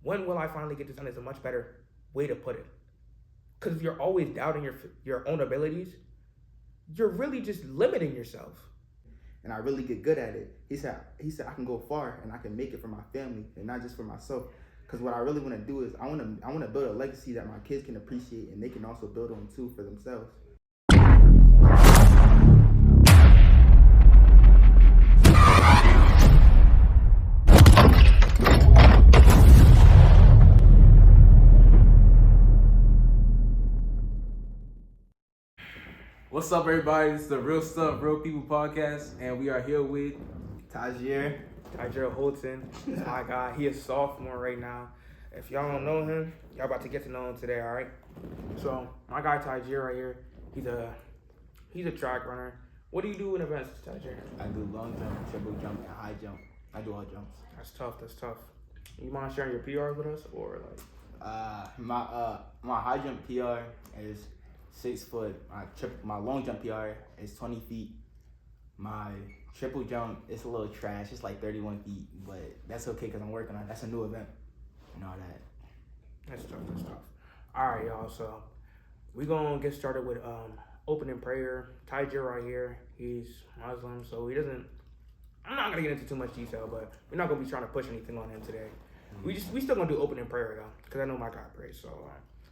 when will I finally get this done is a much better way to put it. Because if you're always doubting your own abilities, you're really just limiting yourself. And I really get good at it. He said I can go far and I can make it for my family and not just for myself. Because what I really want to do is I want to build a legacy that my kids can appreciate and they can also build on too for themselves. What's up, everybody? This is the Real Stuff, Real People podcast, and we are here with Taajir. Holton, my guy. He is sophomore right now. If y'all don't know him, y'all about to get to know him today, all right? So my guy Taajir right here, he's a track runner. What do you do in events, Taajir? I do long jump, triple jump, and high jump. I do all jumps. That's tough. You mind sharing your PRs with us, or like? My high jump PR is 6 foot. My long jump PR is 20 feet. My triple jump is a little trash. It's like 31 feet, but that's okay because I'm working on it. That's a new event and all that. That's tough. All right, y'all. So we're gonna get started with opening prayer. Taajir right here, he's Muslim, so he doesn't. I'm not gonna get into too much detail, but we're not gonna be trying to push anything on him today. We still gonna do opening prayer though, because I know my God prays. So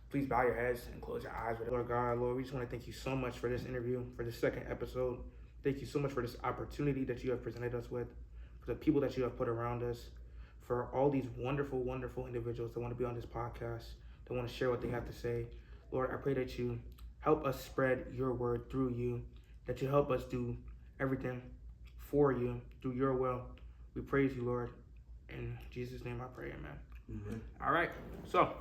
please bow your heads and close your eyes. Lord God, Lord, we just want to thank you so much for this interview, for this second episode. Thank you so much for this opportunity that you have presented us with, for the people that you have put around us, for all these wonderful individuals that want to be on this podcast, that want to share what they have to say. Lord, I pray that you help us spread your word through you, that you help us do everything for you, through your will. We praise you, Lord. In Jesus' name I pray, amen. Mm-hmm. All right, so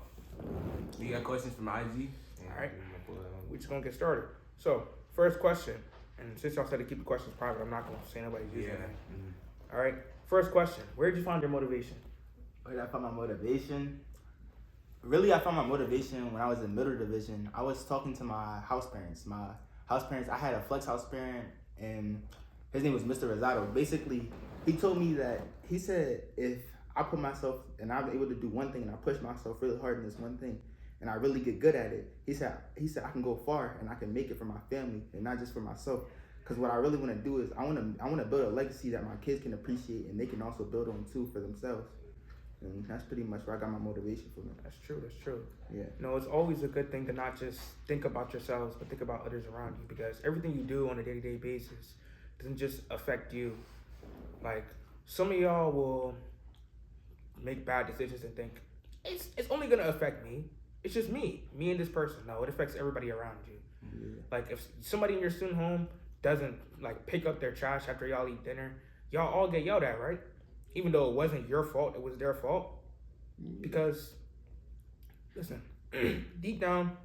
we got questions from IG. All right, we're just gonna get started. So, first question, and since y'all said to keep the questions private, I'm not gonna say nobody's username. Mm-hmm. All right, first question: where did you find your motivation? Where did I find my motivation? Really, I found my motivation when I was in middle division. I was talking to my house parents. I had a flex house parent, and his name was Mr. Rosado. Basically, he told me that, he said, if I put myself and I'm able to do one thing and I push myself really hard in this one thing and I really get good at it, he said I can go far and I can make it for my family and not just for myself. Because what I really want to do is I want to build a legacy that my kids can appreciate and they can also build on too for themselves. And that's pretty much where I got my motivation from it. That's true. Yeah. No, it's always a good thing to not just think about yourselves, but think about others around you, because everything you do on a day-to-day basis doesn't just affect you. Like, some of y'all will make bad decisions and think, it's only gonna affect me. It's just me and this person. No, it affects everybody around you. Yeah. Like, if somebody in your student home doesn't like pick up their trash after y'all eat dinner, y'all all get yelled at, right? Even though it wasn't your fault, it was their fault. Because, listen, deep down,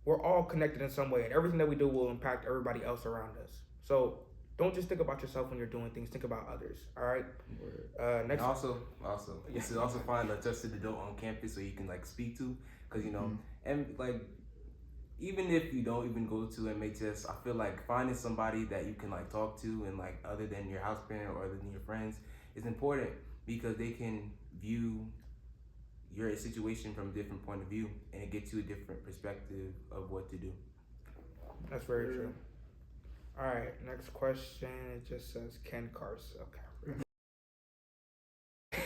we're all connected in some way, and everything that we do will impact everybody else around us. So don't just think about yourself when you're doing things. Think about others. All right. Next. Also, you should also find a trusted adult on campus so you can like speak to, because and like even if you don't even go to MHS, I feel like finding somebody that you can like talk to and like other than your house parent or other than your friends is important, because they can view your situation from a different point of view and it gets you a different perspective of what to do. That's very true. All right, next question. It just says Ken Carson. Okay.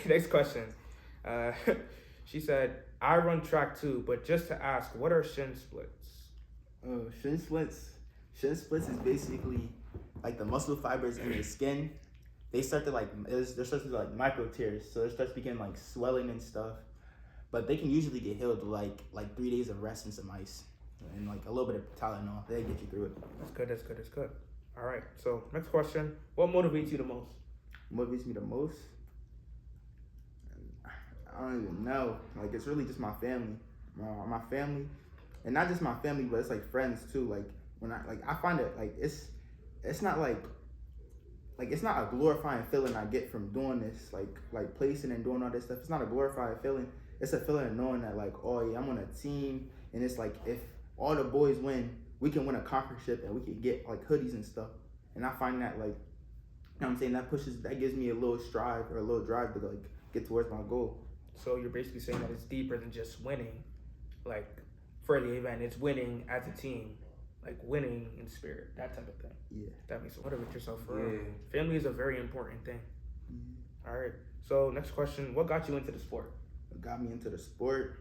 Next question. She said, I run track too, but just to ask, what are shin splits? Shin splits is basically like the muscle fibers in your skin. They start to they're supposed to be like micro tears, so it starts to begin like swelling and stuff. But they can usually get healed with like 3 days of rest and some ice and like a little bit of Tylenol. They get you through it. That's good. All right. So next question: what motivates you the most? Motivates me the most? I don't even know. Like, it's really just my family, my family, and not just my family, but it's like friends too. Like when I find it like it's not like it's not a glorifying feeling I get from doing this, like placing and doing all this stuff. It's not a glorifying feeling. It's a feeling of knowing that like, oh yeah, I'm on a team, and it's like if all the boys win, we can win a conference and we can get like hoodies and stuff. And I find that like, you know what I'm saying, that gives me a little strive or a little drive to like get towards my goal. So you're basically saying that it's deeper than just winning, like for the event. It's winning as a team, like winning in spirit, that type of thing. Yeah. That makes sense. Motivate yourself for Yeah. real. Family is a very important thing. Mm-hmm. All right. So next question: what got you into the sport? What got me into the sport?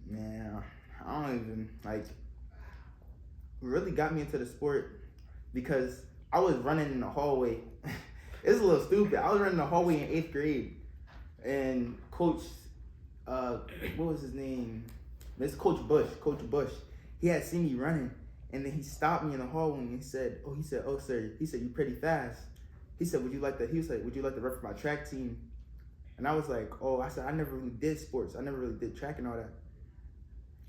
Man, I don't even like. Really got me into the sport because I was running in the hallway. It's a little stupid. I was running the hallway in 8th grade, and Coach, what was his name? It's Coach Bush. He had seen me running, and then he stopped me in the hallway and he said, "Oh, sir, you're pretty fast." He said, would you like to rep for my track team?" And I was like, "Oh," I said, "I never really did sports. I never really did track and all that."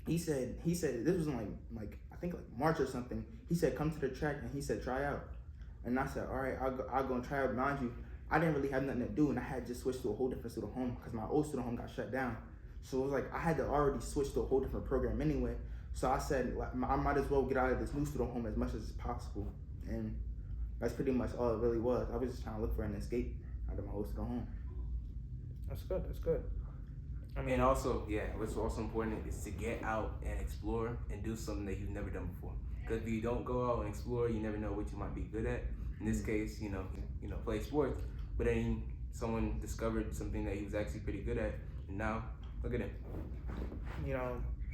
He said this was in like I think like March or something. He said, "Come to the track," and he said, "Try out." And I said, "All right, I'll go and try out." Mind you, I didn't really have nothing to do, and I had just switched to a whole different student home because my old student home got shut down. So it was like I had to already switch to a whole different program anyway. So I said, I might as well get out of this new student home as much as possible. And that's pretty much all it really was. I was just trying to look for an escape out of my old student home. That's good. I mean, And also, yeah, what's also important is to get out and explore and do something that you've never done before. Because if you don't go out and explore, you never know what you might be good at. In this case, play sports. But then someone discovered something that he was actually pretty good at, and now look at him.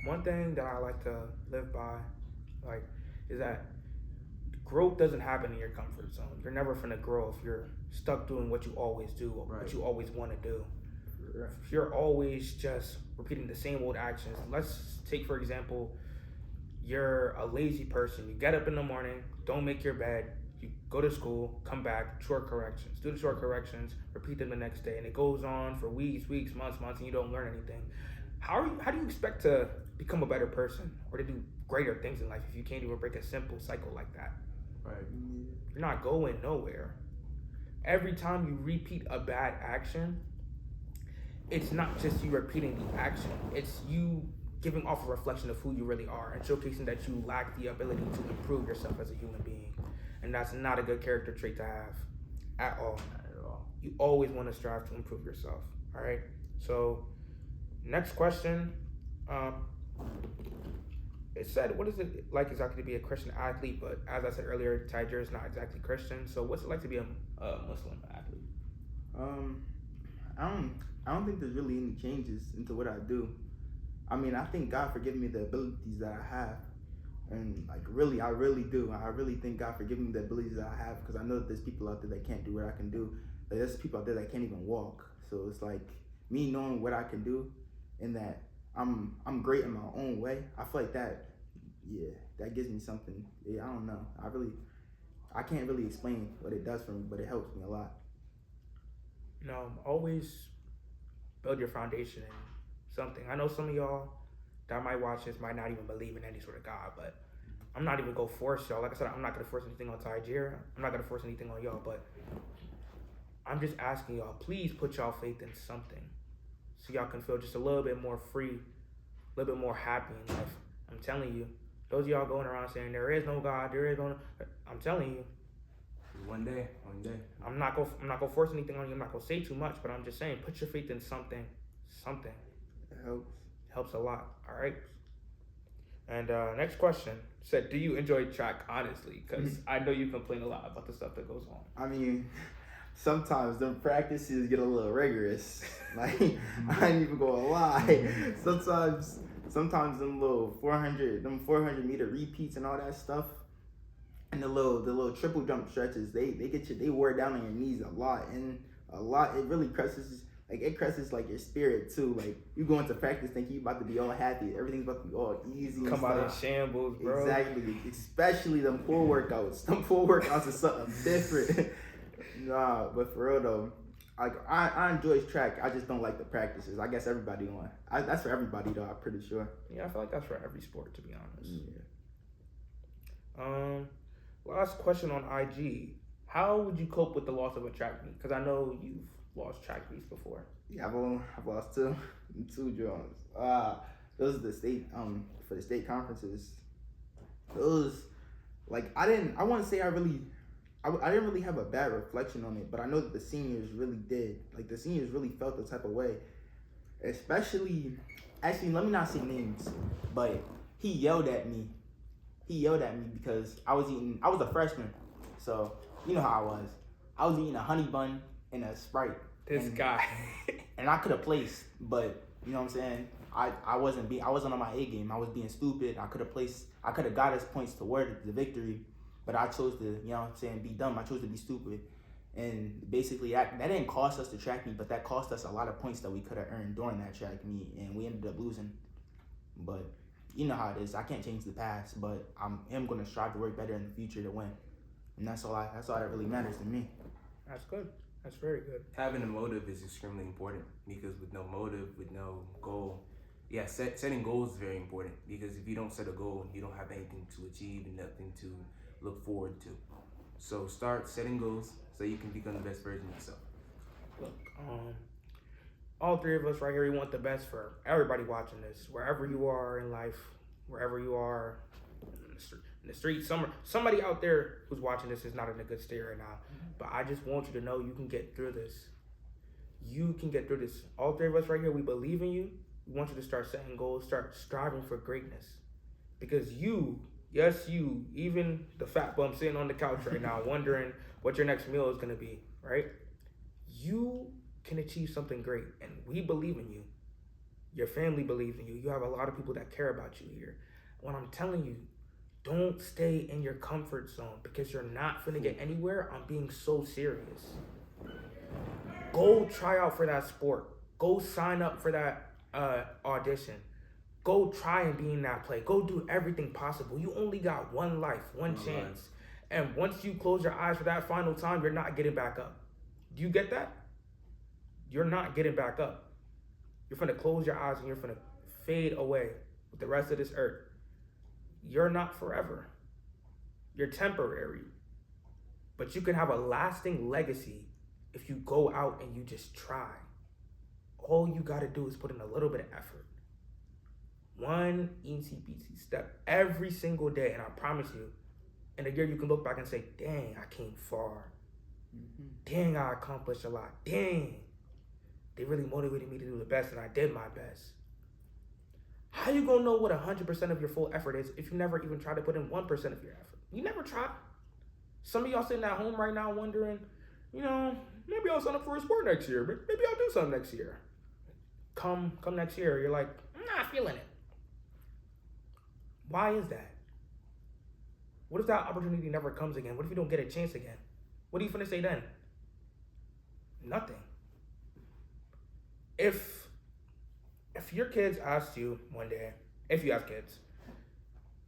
One thing that I like to live by, is that growth doesn't happen in your comfort zone. You're never finna grow if you're stuck doing what you always do, what you always want to do. If you're always just repeating the same old actions, let's take for example, you're a lazy person. You get up in the morning, don't make your bed, you go to school, come back, short corrections, do the short corrections, repeat them the next day, and it goes on for weeks, months, and you don't learn anything. How do you expect to become a better person or to do greater things in life if you can't even break a simple cycle like that? Right. You're not going nowhere. Every time you repeat a bad action, it's not just you repeating the action, it's you giving off a reflection of who you really are and showcasing that you lack the ability to improve yourself as a human being. And that's not a good character trait to have at all. Not at all. You always want to strive to improve yourself. All right. So next question. It said, what is it like exactly to be a Christian athlete? But as I said earlier, Taajir is not exactly Christian. So what's it like to be a Muslim athlete? I don't think there's really any changes into what I do. I mean, I thank God for giving me the abilities that I have. And I really do. I really thank God for giving me the abilities that I have, because I know that there's people out there that can't do what I can do. Like, there's people out there that can't even walk. So it's like me knowing what I can do and that I'm great in my own way. I feel like that gives me something. Yeah, I don't know. I can't really explain what it does for me, but it helps me a lot. Always build your foundation in something. I know some of y'all that might watch this might not even believe in any sort of God, but I'm not even gonna force y'all. Like I said, I'm not gonna force anything on Taajir. I'm not gonna force anything on y'all, but I'm just asking y'all, please put y'all faith in something so y'all can feel just a little bit more free, a little bit more happy in life. I'm telling you, those of y'all going around saying there is no God, I'm telling you. One day. I'm not gonna force anything on you. I'm not gonna say too much, but I'm just saying, put your faith in something. It Helps a lot. All right. And next question said, do you enjoy track honestly? Because I know you complain a lot about the stuff that goes on. I mean, sometimes them practices get a little rigorous. Like, I ain't even gonna lie. Sometimes them little 400 meter repeats and all that stuff, and the little triple jump stretches, they wear down on your knees a lot. It really cresses like your spirit too. Like, you go into practice thinking you about to be all happy, everything's about to be all easy. Come out in shambles, bro. Exactly, especially them pull workouts. Them pull workouts are something different. Nah, but for real though, like I enjoy track. I just don't like the practices. I guess everybody that's for everybody though. I'm pretty sure. Yeah, I feel like that's for every sport, to be honest. Yeah. Last question on IG. How would you cope with the loss of a track meet? Because I know you've lost track meets before. Yeah, I've lost two Jones. Those are the state for the state conferences. Those, like, I didn't really have a bad reflection on it, but I know that the seniors really did. Like, the seniors really felt the type of way, Especially, actually, let me not say names, but he yelled at me. He yelled at me because I was a freshman, so you know how I was. I was eating a honey bun and a Sprite. This guy. And I could have placed, but you know what I'm saying? I wasn't on my A game. I was being stupid. I could have got us points toward the victory, but I chose to, you know what I'm saying, be dumb. I chose to be stupid. And basically that didn't cost us the track meet, but that cost us a lot of points that we could have earned during that track meet, and we ended up losing. But you know how it is. I can't change the past, but I'm gonna strive to work better in the future to win. And that's all that really matters to me. That's good. That's very good. Having a motive is extremely important, because with no motive, with no goal, setting goals is very important, because if you don't set a goal, you don't have anything to achieve and nothing to look forward to. So start setting goals so you can become the best version of yourself. Look, all three of us right here, we want the best for everybody watching this, wherever you are in life, wherever you are in the street. Somebody out there who's watching this is not in a good state right now. But I just want you to know you can get through this. You can get through this. All three of us right here, we believe in you. We want you to start setting goals, start striving for greatness. Because you, even the fat bum sitting on the couch right now wondering what your next meal is going to be, right? You can achieve something great, and we believe in you. Your family believes in you. You have a lot of people that care about you here. When I'm telling you, don't stay in your comfort zone, because you're not finna get anywhere. I'm being so serious. Go try out for that sport. Go sign up for that audition. Go try and be in that play. Go do everything possible. You only got one life, one chance. And once you close your eyes for that final time, you're not getting back up. Do you get that? You're not getting back up. You're finna close your eyes and you're finna fade away with the rest of this earth. You're not forever. You're temporary. But you can have a lasting legacy if you go out and you just try. All you got to do is put in a little bit of effort. One easy-peasy step every single day. And I promise you, in a year you can look back and say, dang, I came far. Dang, I accomplished a lot. Dang, they really motivated me to do the best, and I did my best. How you gonna know what 100% of your full effort is if you never even try to put in 1% of your effort? You never try. Some of y'all sitting at home right now wondering, maybe I'll sign up for a sport next year. Maybe I'll do something next year. Come next year, you're like, I'm not feeling it. Why is that? What if that opportunity never comes again? What if you don't get a chance again? What are you finna say then? Nothing. If your kids asked you one day, if you have kids,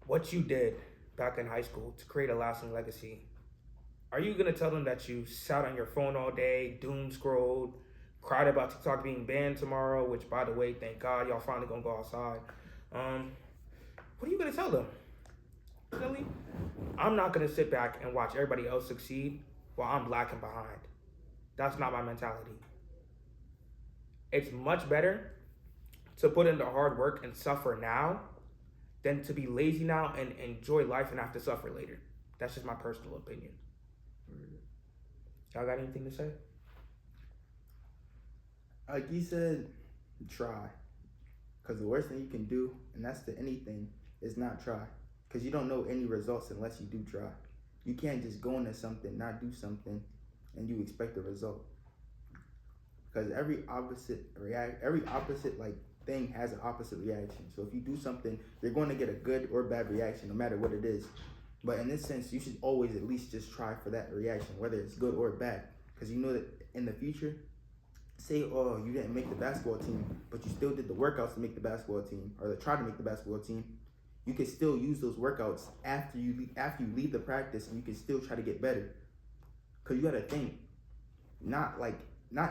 what you did back in high school to create a lasting legacy, are you gonna tell them that you sat on your phone all day, doom scrolled, cried about TikTok being banned tomorrow, which by the way, thank God y'all finally gonna go outside. What are you gonna tell them? Really? I'm not gonna sit back and watch everybody else succeed while I'm lacking behind. That's not my mentality. It's much better to put in the hard work and suffer now than to be lazy now and enjoy life and have to suffer later. That's just my personal opinion. Y'all got anything to say? Like you said, try. Because the worst thing you can do, and that's to anything, is not try. Because you don't know any results unless you do try. You can't just go into something, not do something, and you expect a result. Because every opposite thing has an opposite reaction. So if you do something, you're going to get a good or bad reaction, no matter what it is. But in this sense, you should always at least just try for that reaction, whether it's good or bad. Because you know that in the future, say, you didn't make the basketball team, but you still did the workouts to make the basketball team, or try to make the basketball team. You can still use those workouts after you leave the practice, and you can still try to get better. Because you got to think, not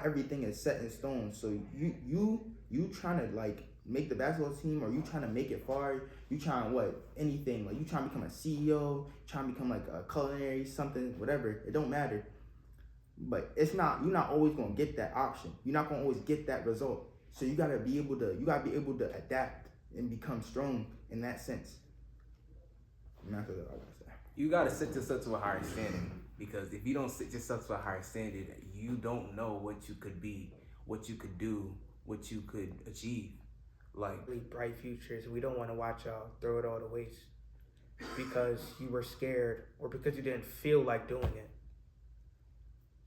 everything is set in stone. So you trying to make the basketball team, or you trying to make it far, you trying anything, you trying to become a CEO, trying to become a culinary something, whatever, it don't matter. But you're not always gonna get that option. You're not gonna always get that result. So you gotta be able to adapt and become strong in that sense. And that's what I gotta say. You gotta set yourself to a higher standard, because if you don't set yourself to a higher standard, you don't know what you could be, what you could do, what you could achieve. Like, Really bright futures. We don't want to watch y'all throw it all to waste because you were scared or because you didn't feel like doing it.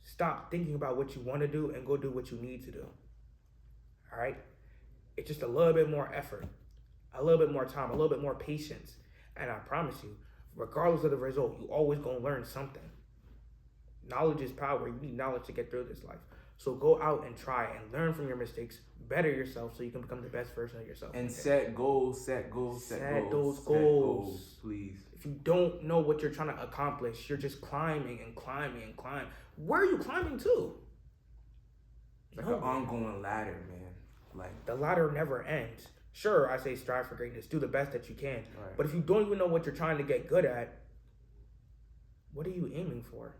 Stop thinking about what you want to do and go do what you need to do. All right? It's just a little bit more effort, a little bit more time, a little bit more patience. And I promise you, regardless of the result, you always going to learn something. Knowledge is power. You need knowledge to get through this life. So go out and try and learn from your mistakes. Better yourself so you can become the best version of yourself. And set goals, set goals. Set those goals. Please. If you don't know what you're trying to accomplish, you're just climbing and climbing and climbing. Where are you climbing to? Like an ongoing ladder, man. Like, the ladder never ends. Sure, I say strive for greatness. Do the best that you can. Right. But if you don't even know what you're trying to get good at, what are you aiming for?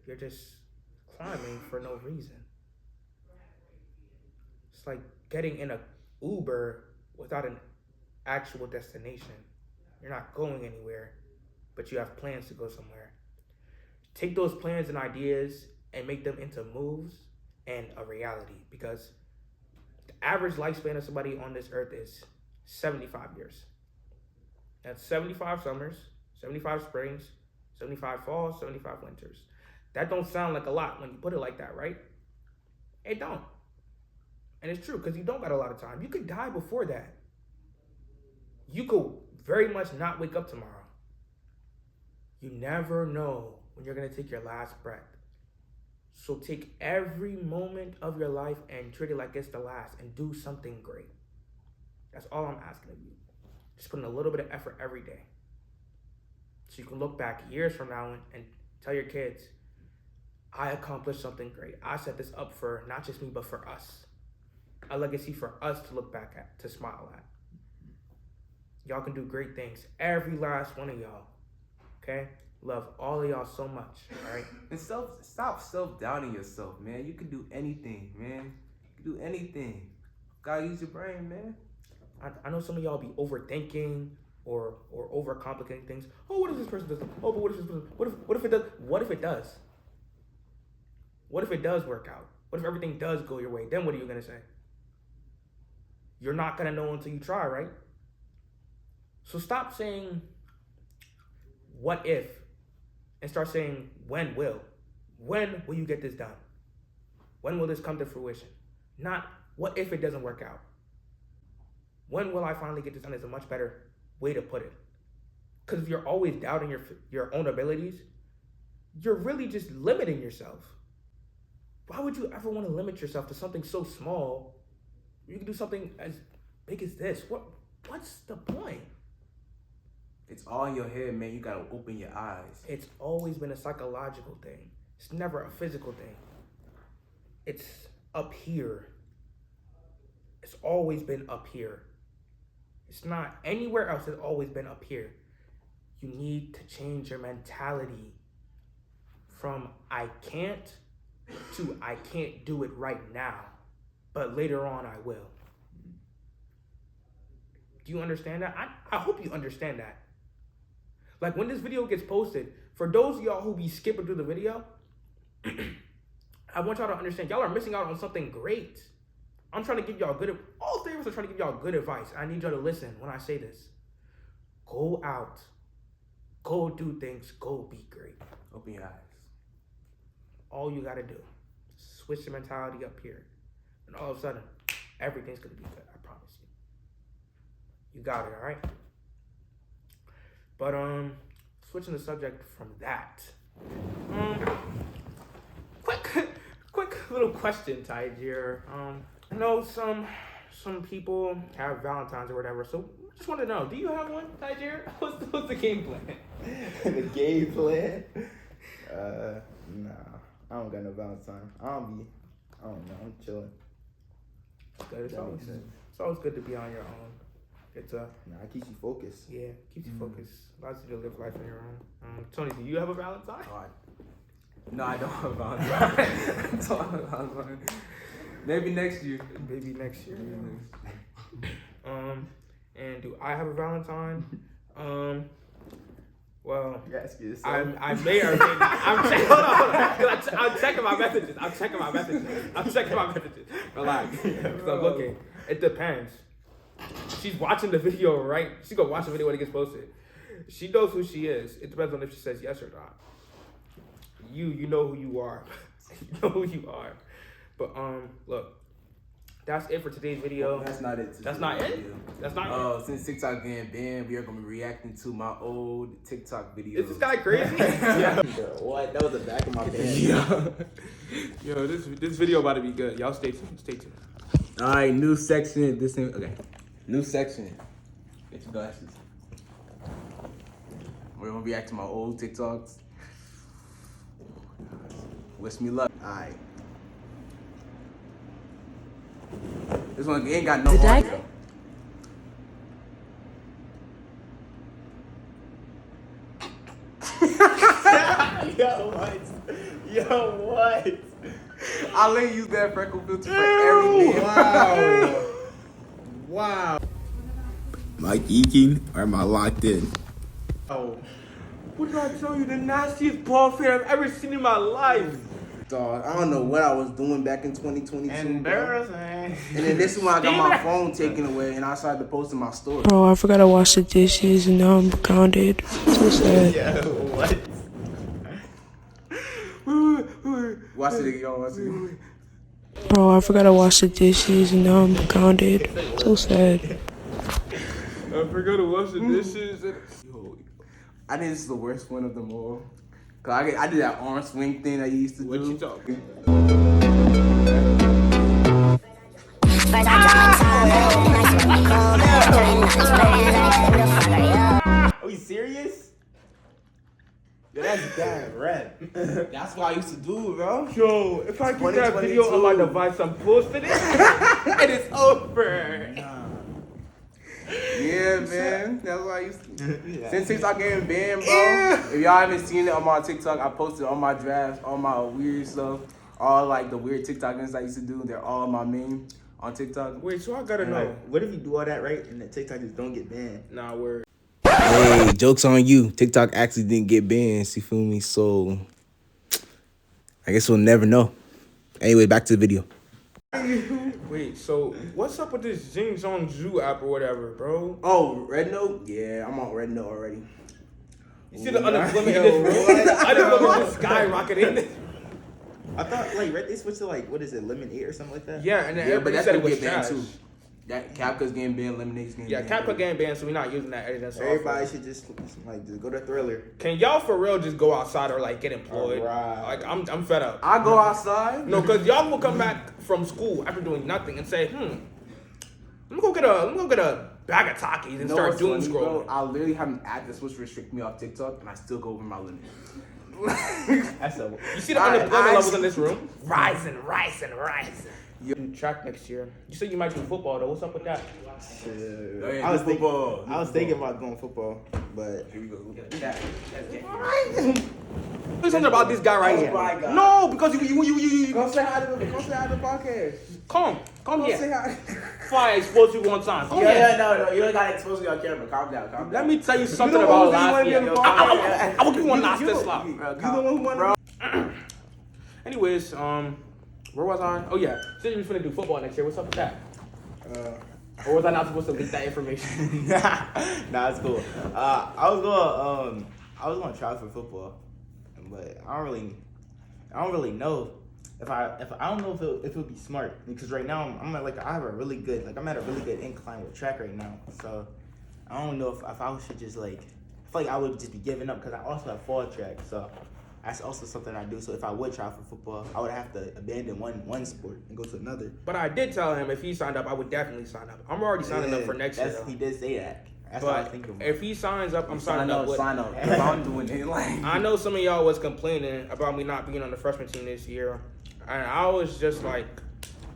You're just climbing for no reason. It's like getting in a Uber without an actual destination. You're not going anywhere, but you have plans to go somewhere. Take those plans and ideas and make them into moves and a reality, because the average lifespan of somebody on this earth is 75 years. That's 75 summers, 75 springs, 75 falls, 75 winters. That don't sound like a lot when you put it like that, right? It don't. And it's true, because you don't got a lot of time. You could die before that. You could very much not wake up tomorrow. You never know when you're going to take your last breath. So take every moment of your life and treat it like it's the last and do something great. That's all I'm asking of you. Just put in a little bit of effort every day. So you can look back years from now and tell your kids, I accomplished something great. I set this up for not just me, but for us. A legacy for us to look back at, to smile at. Y'all can do great things. Every last one of y'all. Okay? Love all of y'all so much. All right? and stop self-doubting yourself, man. You can do anything, man. You can do anything. Gotta use your brain, man. I know some of y'all be overthinking or overcomplicating things. Oh, what if this person does? Oh, but what if this person? What if it does? What if it does? What if it does work out? What if everything does go your way? Then what are you gonna say? You're not gonna know until you try, right? So stop saying what if and start saying when will. When will you get this done? When will this come to fruition? Not what if it doesn't work out. When will I finally get this done is a much better way to put it. Because if you're always doubting your own abilities, you're really just limiting yourself. Why would you ever want to limit yourself to something so small? You can do something as big as this. What's the point? It's all in your head, man. You gotta open your eyes. It's always been a psychological thing. It's never a physical thing. It's up here. It's always been up here. It's not anywhere else. It's always been up here. You need to change your mentality from I can't to I can't do it right now, but later on I will. Do you understand that? I hope you understand that. Like when this video gets posted, for those of y'all who be skipping through the video, I want y'all to understand y'all are missing out on something great. I'm trying to give y'all all three of us are trying to give y'all good advice. I need y'all to listen when I say this. Go out. Go do things. Go be great. Open your eyes. All you gotta do, switch your mentality up here. And all of a sudden, everything's gonna be good. I promise you. You got it, all right? But switching the subject from that. Quick little question, Taajir. I know some people have Valentine's or whatever, so I just want to know, do you have one, Taajir? What's the game plan? The game plan? Nah. I don't got no Valentine. I don't know. I'm chilling. It's always good to be on your own. It's Nah, it keeps you focused. Yeah, keeps you focused. Allows you to live life on your own. Tony, do you have a Valentine? No, I don't have Valentine. Maybe next year. Maybe next year. And do I have a Valentine? Well, You're asking yourself. I may or may not. Hold on. I'm checking my messages. I'm checking my messages. Relax. So looking. It depends. She's watching the video, right? She's gonna watch the video when it gets posted. She knows who she is. It depends on if she says yes or not. You know who you are. You know who you are. But look. That's it for today's video. That's not it. That's not it? That's not it? Since TikTok getting banned, we are going to be reacting to my old TikTok videos. Is this guy crazy? Yeah. What? That was the back of my band. Yo, this video about to be good. Y'all stay tuned. Stay tuned. All right, new section. Okay. New section. Get your glasses. We're going to react to my old TikToks. Wish me luck. All right. This one ain't got no audio. Yo, what? I'll let you use that freckle filter for everything. Wow. Am I geeking or am I locked in? Oh. What did I tell you? The nastiest ball fan I've ever seen in my life. Dog, I don't know what I was doing back in 2022. Embarrassing. And then this is when I got my phone taken away and I started to post in my story. Bro, I forgot to wash the dishes and now I'm grounded. So sad. Yeah, what? Watch it again, y'all. Watch it. Bro, I forgot to wash the dishes and now I'm grounded. So sad. I forgot to wash the dishes. Yo, I think this is the worst one of them all. Cause I did that arm swing thing that you used to do. What you talking? Are we serious? Yo, that's bad rap. That's what I used to do, bro. Yo, if I get that video on my device, I'm posting it. And it's over. Yeah, man. That's what I used to. Yeah. Since TikTok getting banned, bro. If y'all haven't seen it on my TikTok, I posted all my drafts, all my weird stuff, all like the weird TikTok things I used to do. They're all my main on TikTok. Wait, so I gotta And know. like, what if you do all that right and the TikTok just don't get banned? Nah, word. Hey, joke's on you. TikTok actually didn't get banned. You feel me? So I guess we'll never know. Anyway, back to the video. Wait, so what's up with this Jing Zong Zhu app or whatever, bro? Oh, Red Note? Yeah, I'm on Red Note already. You see the unemployment in this room? Unemployment is skyrocketing. I thought like they switched to like what is it, Lemon 8 or something like that? Yeah, and then Yeah, but everybody that's said it gonna was get banned trash. too. That CapCut's getting banned, Lemonade's getting Yeah, banned. CapCut getting banned, so we're not using that editing software. Everybody should just go to Thriller. Can y'all for real just go outside or like get employed? Alright. Like I'm fed up. I go outside. No, cause y'all will come back from school after doing nothing and say, let me go get a bag of Takis and You know start what's doom funny, bro? scrolling. I literally have an app that's supposed to restrict me off TikTok, and I still go over my limit. That's a You see the I- unemployment I- levels in this room? Rising. You track next year. You said you might do football though. What's up with that? shit. Oh, yeah, I was do football. thinking. I was thinking about going football, but Here we go. Say something about this guy right here. my God. No, because you Go say hi to the podcast. come Go say here. hi. Fire expose you one time. Come Yeah, here. no, you don't gotta expose me on camera. Calm down. Let me tell you something the about one who last didn't year. wanna be on the podcast. I will give you one last You this the slap. one who wanted. Anyways, where was I? Oh yeah, said you was finna do football next year. What's up with that? Or was I not supposed to leak that information? nah, it's cool. I was going to try for football, but I don't really know if I don't know if it would be smart, because right now I'm at I'm at a really good incline with track right now, so I don't know if I should just I feel like I would just be giving up, because I also have fall track, so that's also something I do. So if I would try for football, I would have to abandon one sport and go to another. But I did tell him if he signed up, I would definitely sign up. I'm already signing up for next year. He did say that. That's what I was thinking about. If he signs up, I'm signing up with. Sign up. If I'm doing it, like I know some of y'all was complaining about me not being on the freshman team this year, and I was just like,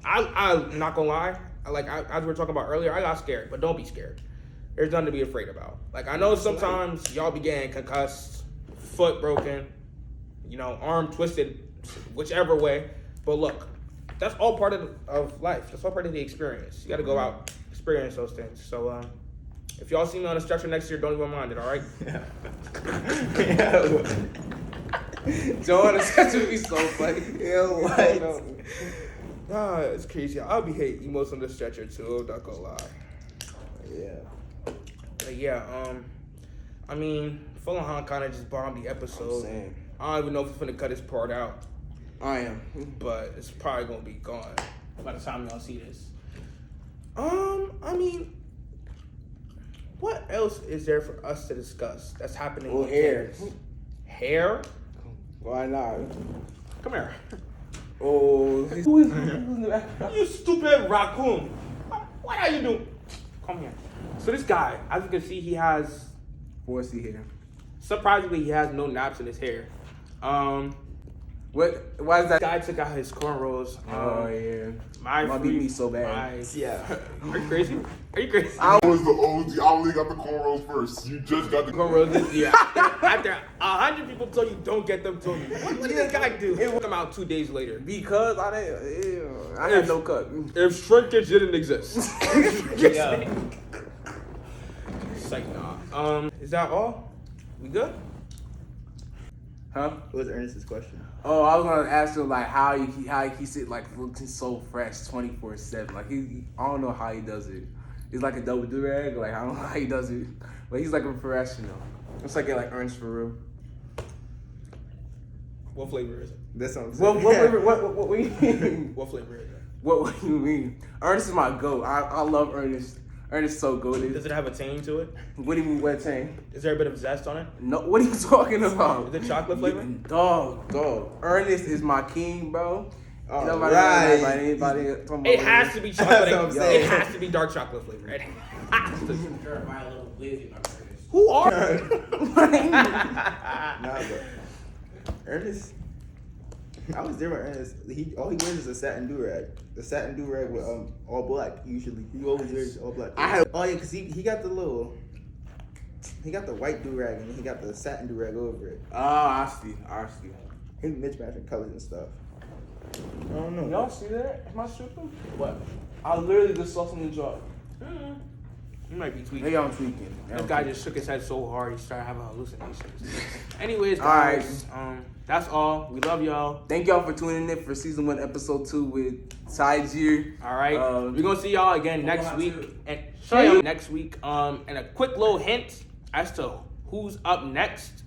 I'm not gonna lie. As we were talking about earlier, I got scared, but don't be scared. There's nothing to be afraid about. Like I know sometimes y'all be getting concussed, foot broken, arm twisted, whichever way. But look, that's all part of life. That's all part of the experience. You got to go out, experience those things. So If y'all see me on a stretcher next year, don't even mind it, all right? Joe on the sketch would be so funny. Yo, what? Nah, it's crazy. I'll be hating emotes on the stretcher too. Not gonna lie. Yeah. But yeah, I mean, Full Han kind of just bombed the episode. Same. I don't even know if he's gonna cut his part out, I am. but it's probably gonna be gone by the time y'all see this. I mean, what else is there for us to discuss that's happening? Well, on hair. campus? Hair? Why not? Come here. Oh, who is in the background? You stupid raccoon. What are you doing? Come here. So this guy, as you can see, he has, 4C here. surprisingly, he has no naps in his hair. What? Why is that? Guy took out his cornrows. Oh yeah. My Might beat me so bad. Yeah. Are you crazy? Are you crazy? I was the OG. I only got the cornrows first. You just got the Cornrows this year. After 100 people told you don't get them, told you. What did this guy do? It will come out 2 days later. Because I had no cut. If shrinkage didn't exist. Yeah. It's like, nah. Is that all? We good? Huh? What was Ernest's question? Oh, I was gonna ask him like how he keeps it like looking so fresh 24/7. Like I don't know how he does it. It's like a double durag. Like I don't know how he does it, but he's like a professional. It's like Ernest for real. What flavor is it? That's what I'm saying. What do you mean? What flavor is it? What do you mean? Ernest is my goat. I love Ernest. Ernest is so goated. Does it have a tang to it? What do you mean wet tank? Is there a bit of zest on it? No, what are you talking about? Is it chocolate flavor? Dog. Ernest is my king, bro. All Nobody right. anybody It has to be chocolate. That's what I'm saying. It has to be dark chocolate flavor. It has to. Who are? Nah, but Ernest, I was there with Ernest. All he wears is a satin do-rag. The satin do-rag with all black usually. He always wears all black. Oh yeah, cause he got the white do-rag and then he got the satin do-rag over it. Oh, I see. He mismatching colors and stuff. I don't know. Y'all see that? Am I tripping? What? I literally just saw something drop. You might be tweaking. Maybe I'm tweaking. This guy just shook his head so hard he started having hallucinations. Anyways, Alright. guys, that's all. We love y'all. Thank y'all for tuning in for season 1, episode 2 with Taajir. All right, we're gonna see y'all again next week. And next week. And a quick little hint as to who's up next.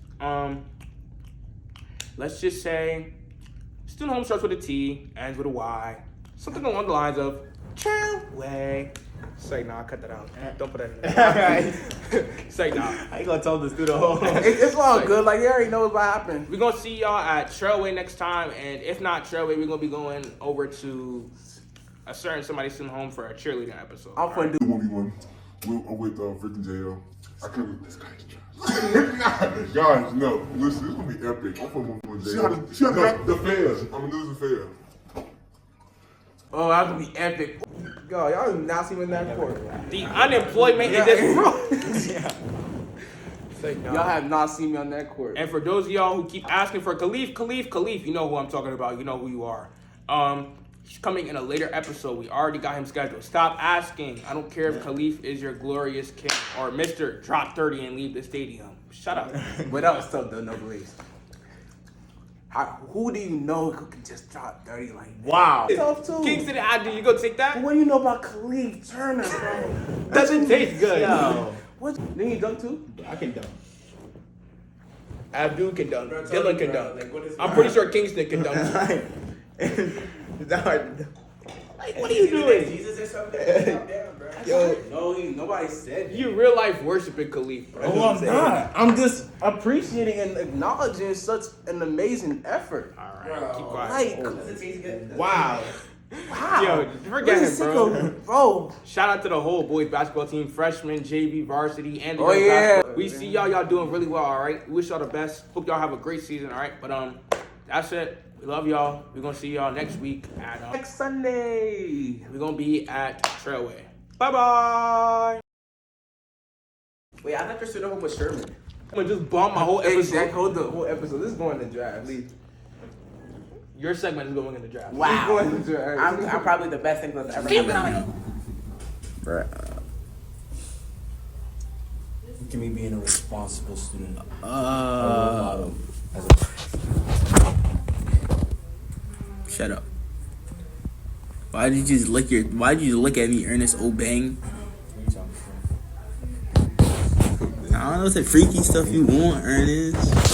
Let's just say, Student Home starts with a T, ends with a Y. Something along the lines of Trailway. Say nah, cut that out. Don't put that in there. Say nah. How you gonna tell the student home? It's all good. Like, he already knows what happened. We're gonna see y'all at Trailway next time, and if not Trailway, we're gonna be going over to a certain somebody's student home for a cheerleading episode. I'm gonna do 1v1 with freaking JL. I can't believe this guy's trash. Guys, no. Listen, this is gonna be epic. I'm from 1v1 JL. She had the fairs. I'm gonna do the fair. Oh, that's gonna be epic. Yo, y'all do not see me in that court. The unemployment in this room. Say nah. Y'all have not seen me on that court. And for those of y'all who keep asking for Khalif, you know who I'm talking about. You know who you are. He's coming in a later episode. We already got him scheduled. Stop asking. I don't care if Khalif is your glorious king or Mr. Drop 30 and leave the stadium. Shut up. But that was tough though, no beliefs. Who do you know who can just drop 30 like that? Wow. Tough too. Kingston, you go take that? What do you know about Khalif Turner, bro? Doesn't taste good. Yo, What? Then you dunk too? I can dunk. Abdul can dunk. Dylan can dunk. I'm pretty sure Kingston can dunk. It's not hard to dunk. Like, what are you doing? Jesus or something? Yo, Nobody said that. You real life worshiping Khalif, bro. Oh, I'm not. I'm just appreciating and acknowledging such an amazing effort. All right, keep quiet. Like, Does it taste good? wow. Yo, forget him, bro. Bro. Shout out to the whole boys basketball team, freshman, JV, varsity, and the Oh, girls yeah. basketball. We see y'all doing really well, all right? We wish y'all the best. Hope y'all have a great season, all right? But that's it. We love y'all. We're gonna see y'all next week at Next Sunday. we're gonna be at Trailway. Bye-bye. Wait, I thought your student home was Sherman. I'm gonna just bump my whole episode. Exact. Hold the whole episode. This is going to draft. Leave. Your segment is going in the draft. This Wow. going to draft. I'm probably the best thing that's ever happened. bruh. to me being a responsible student? Shut up. Why did you look at me, Ernest Obang? I don't know, it's the freaky stuff you want, Ernest.